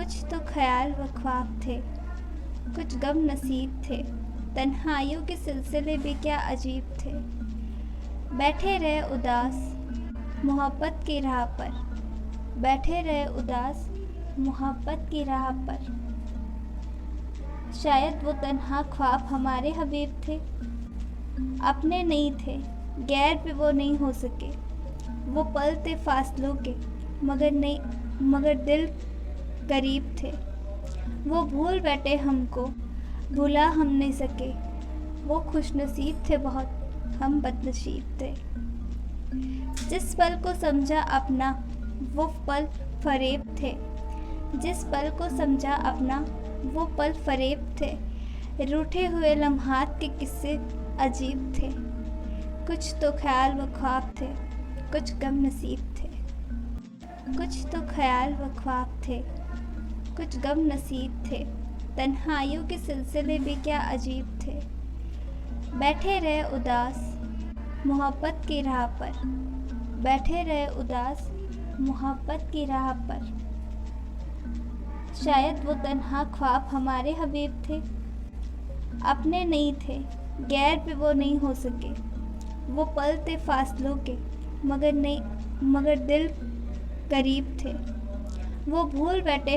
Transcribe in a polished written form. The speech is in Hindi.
कुछ तो ख्याल व ख्वाब थे, कुछ गम नसीब थे, तन्हाइयों के सिलसिले भी क्या अजीब थे। बैठे रहे उदास मोहब्बत की राह पर, बैठे रहे उदास मोहब्बत की राह पर। शायद वो तन्हा ख्वाब हमारे हबीब थे, अपने नहीं थे, गैर भी वो नहीं हो सके। वो पल थे फासलों के, मगर दिल करीब थे। वो भूल बैठे हमको, भुला हम नहीं सके। वो खुशनसीब थे बहुत, हम बदनसीब थे। जिस पल को समझा अपना वो पल फरेब थे, जिस पल को समझा अपना वो पल फरेब थे। रूठे हुए लम्हात के किस्से अजीब थे, कुछ तो ख्याल व ख्वाब थे, कुछ गम नसीब थे। कुछ तो ख्याल व ख्वाब थे, कुछ गम नसीब थे, तन्हाइयों के सिलसिले भी क्या अजीब थे। बैठे रहे उदास मोहब्बत की राह पर, बैठे रहे उदास मोहब्बत की राह पर। शायद वो तन्हा ख्वाब हमारे हबीब थे, अपने नहीं थे, गैर भी वो नहीं हो सके। वो पल थे फासलों के, मगर दिल करीब थे। वो भूल बैठे